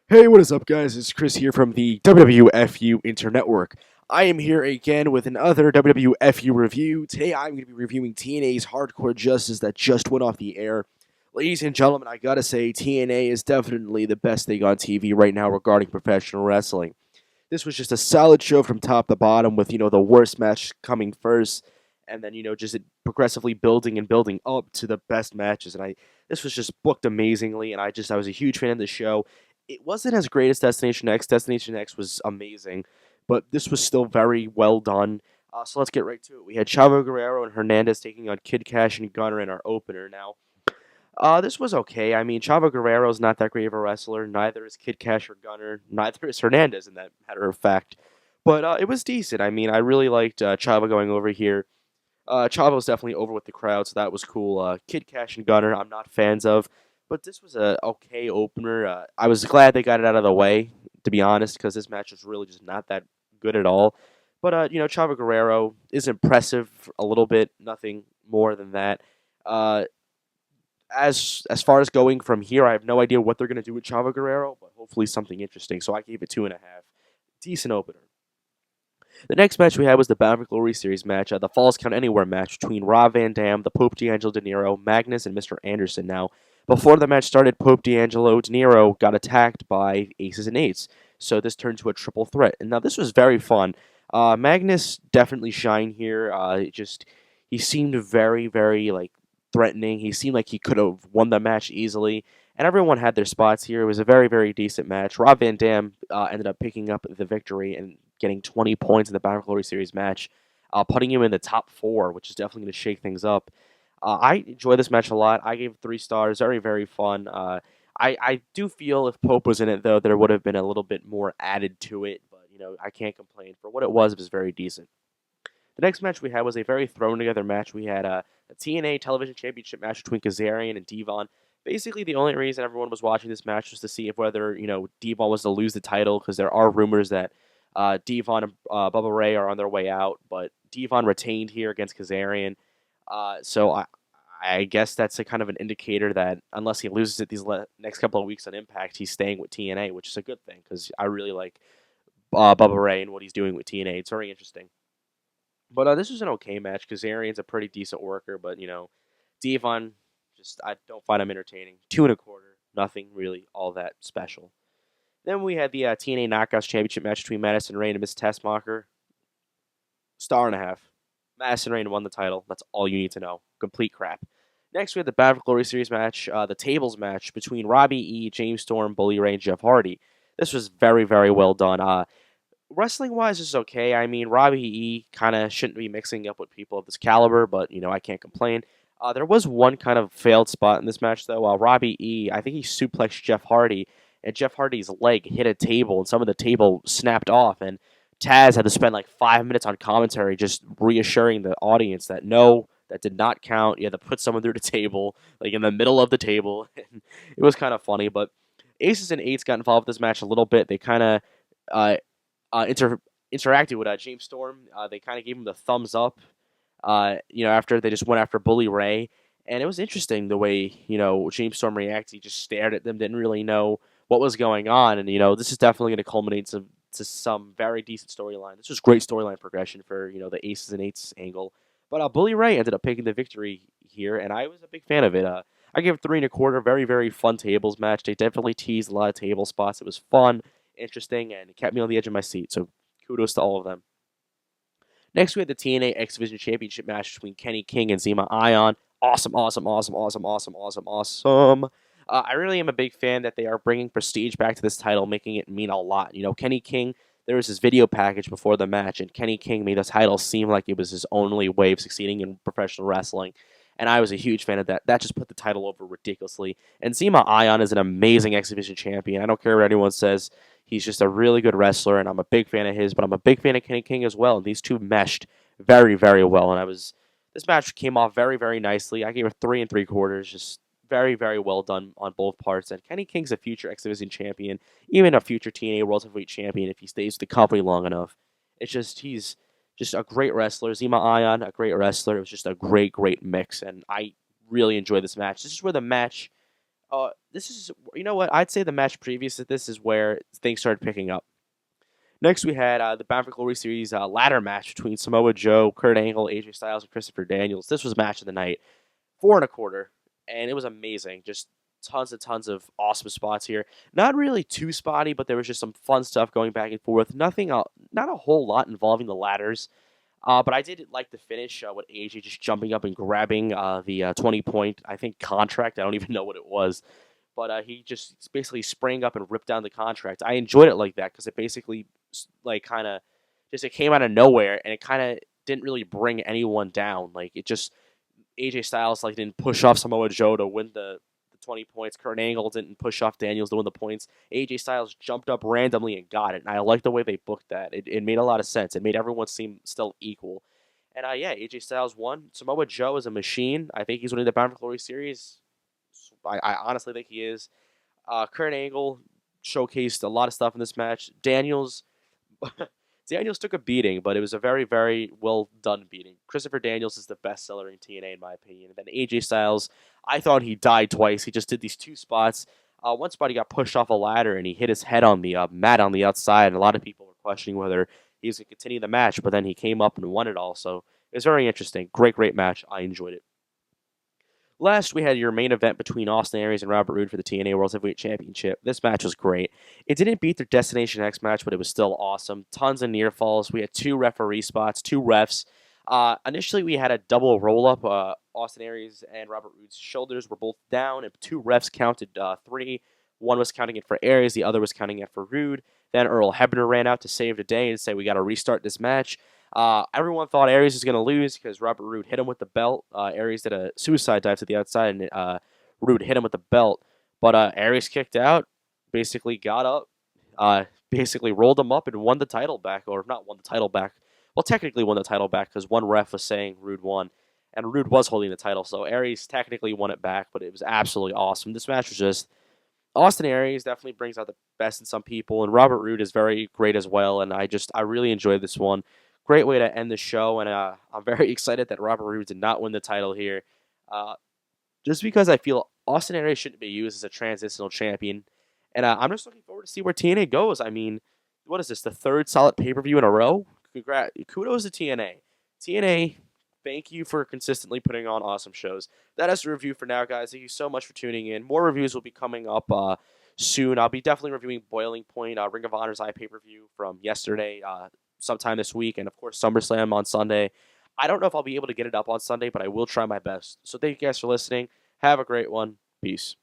Hey, what is up, guys? It's Chris here from the WWFu Internetwork. I am here again with another WWFu review. Today, I'm going to be reviewing TNA's Hardcore Justice that just went off the air. Ladies and gentlemen, I gotta say, TNA is definitely the best thing on TV right now regarding professional wrestling. This was just a solid show from top to bottom with, the worst match coming first and then, just progressively building and building up to the best matches. And this was just booked amazingly, and I was a huge fan of the show. It wasn't as great as Destination X. Destination X was amazing, but this was still very well done. So let's get right to it. We had Chavo Guerrero and Hernandez taking on Kid Kash and Gunner in our opener. Now, this was okay. I mean, Chavo Guerrero's not that great of a wrestler. Neither is Kid Cash or Gunner. Neither is Hernandez, in that matter of fact. But it was decent. I mean, I really liked Chavo going over here. Chavo's definitely over with the crowd, so that was cool. Kid Cash and Gunner, I'm not fans of. But this was a okay opener. I was glad they got it out of the way, to be honest, because this match was really just not that good at all. But, Chavo Guerrero is impressive a little bit. Nothing more than that. Uh, as far as going from here, I have no idea what they're going to do with Chavo Guerrero, but hopefully something interesting. So I gave it 2.5. Decent opener. The next match we had was the Bound for Glory Series match, the Falls Count Anywhere match between Rob Van Dam, the Pope D'Angelo De Niro, Magnus, and Mr. Anderson. Now, before the match started, Pope D'Angelo De Niro got attacked by Aces and Eights, so this turned to a triple threat. And now this was very fun. Magnus definitely shined here. He seemed very, very threatening. He seemed like he could have won the match easily, and everyone had their spots here. It was a very, very decent match. Rob Van Dam ended up picking up the victory and getting 20 points in the Bound for Glory Series match, putting him in the top 4, which is definitely going to shake things up. I enjoy this match a lot. I gave it 3 stars. Very, very fun. I do feel if Pope was in it, though, there would have been a little bit more added to it, but, I can't complain. For what it was very decent. The next match we had was a very thrown together match. We had a TNA Television Championship match between Kazarian and Devon. Basically, the only reason everyone was watching this match was to see if whether Devon was to lose the title, because there are rumors that Devon and Bubba Ray are on their way out, but Devon retained here against Kazarian. So I guess that's a kind of an indicator that unless he loses it these next couple of weeks on Impact, he's staying with TNA, which is a good thing because I really like Bubba Ray and what he's doing with TNA. It's very interesting. But this was an okay match. Kazarian's a pretty decent worker, but Devon, just I don't find him entertaining. 2.25, nothing really all that special. Then we had the TNA Knockouts Championship match between Madison Rayne and Miss Tessmacher. 1.5 stars. Madison Rayne won the title. That's all you need to know. Complete crap. Next, we had the Bound for Glory Series match, the tables match between Robbie E, James Storm, Bully Ray, and Jeff Hardy. This was very, very well done. Wrestling wise, this is okay. I mean, Robbie E kind of shouldn't be mixing up with people of this caliber, but I can't complain. There was one kind of failed spot in this match, though. Robbie E, I think he suplexed Jeff Hardy, and Jeff Hardy's leg hit a table, and some of the table snapped off, and Taz had to spend like 5 minutes on commentary just reassuring the audience that no, that did not count. You had to put someone through the table, like in the middle of the table. It was kind of funny, but Aces and Eights got involved with this match a little bit. They kind of uh, interacted with James Storm. They kind of gave him the thumbs up, after they just went after Bully Ray. And it was interesting the way, James Storm reacted. He just stared at them, didn't really know what was going on. And, this is definitely going to culminate to some very decent storyline. This was great storyline progression for, the Aces and Eights angle. But Bully Ray ended up picking the victory here, and I was a big fan of it. I gave it 3.25. Very, very fun tables match. They definitely teased a lot of table spots. It was fun, interesting, and it kept me on the edge of my seat. So kudos to all of them. Next, we had the TNA X Division Championship match between Kenny King and Zema Ion. Awesome, awesome, awesome, awesome, awesome, awesome, awesome. I really am a big fan that they are bringing prestige back to this title, making it mean a lot. Kenny King, there was this video package before the match, and Kenny King made the title seem like it was his only way of succeeding in professional wrestling. And I was a huge fan of that. That just put the title over ridiculously. And Zema Ion is an amazing X Division champion. I don't care what anyone says. He's just a really good wrestler, and I'm a big fan of his, but I'm a big fan of Kenny King as well. And these two meshed very, very well. And this match came off very, very nicely. I gave it 3.75. Just very, very well done on both parts. And Kenny King's a future X Division champion, even a future TNA World Heavyweight champion if he stays with the company long enough. He's just a great wrestler. Zema Ion, a great wrestler. It was just a great, great mix, and I really enjoyed this match. This is where the match This is, you know what? I'd say the match previous to this is where things started picking up. Next, we had the Bound for Glory Series ladder match between Samoa Joe, Kurt Angle, AJ Styles, and Christopher Daniels. This was match of the night, 4 1/4, and it was amazing. Just tons and tons of awesome spots here. Not really too spotty, but there was just some fun stuff going back and forth. Nothing, not a whole lot involving the ladders. But I did like the finish with AJ just jumping up and grabbing the 20-point, I think, contract. I don't even know what it was. But he just basically sprang up and ripped down the contract. I enjoyed it like that because it basically, like, kind of just, it came out of nowhere and it kind of didn't really bring anyone down. Like, it just, AJ Styles, like, didn't push off Samoa Joe to win the 20 points. Kurt Angle didn't push off Daniels to win the points. AJ Styles jumped up randomly and got it. And I like the way they booked that. It made a lot of sense. It made everyone seem still equal. And yeah, AJ Styles won. Samoa Joe is a machine. I think he's winning the Bound for Glory series. I honestly think he is. Kurt Angle showcased a lot of stuff in this match. Daniels took a beating, but it was a very, very well done beating. Christopher Daniels is the best seller in TNA, in my opinion. And then AJ Styles, I thought he died twice. He just did these 2 spots. One spot he got pushed off a ladder and he hit his head on the mat on the outside. And a lot of people were questioning whether he was going to continue the match, but then he came up and won it all. So it was very interesting. Great, great match. I enjoyed it. Last, we had your main event between Austin Aries and Robert Roode for the TNA World Heavyweight Championship. This match was great. It didn't beat their Destination X match, but it was still awesome. Tons of near falls. We had 2 referee spots, 2 refs. Initially, we had a double roll-up. Austin Aries and Robert Roode's shoulders were both down, and 2 refs counted 3. One was counting it for Aries, the other was counting it for Roode. Then Earl Hebner ran out to save the day and say, we got to restart this match. Everyone thought Aries was going to lose because Robert Roode hit him with the belt. Aries did a suicide dive to the outside, and Roode hit him with the belt. But Aries kicked out, basically got up, basically rolled him up and won the title back, or not won the title back. Well, technically won the title back because one ref was saying Roode won, and Roode was holding the title. So Aries technically won it back, but it was absolutely awesome. This match was just, Austin Aries definitely brings out the best in some people, and Robert Roode is very great as well, and I really enjoyed this one. Great way to end the show, and I'm very excited that Robert Roode did not win the title here. Just because I feel Austin Aries shouldn't be used as a transitional champion, and I'm just looking forward to see where TNA goes. I mean, what is this, the 3rd solid pay-per-view in a row? Kudos to TNA. TNA, thank you for consistently putting on awesome shows. That is the review for now, guys. Thank you so much for tuning in. More reviews will be coming up soon. I'll be definitely reviewing Boiling Point, Ring of Honor's pay-per-view from yesterday, sometime this week, and of course SummerSlam on Sunday. I don't know if I'll be able to get it up on Sunday, but I will try my best. So thank you guys for listening. Have a great one. Peace.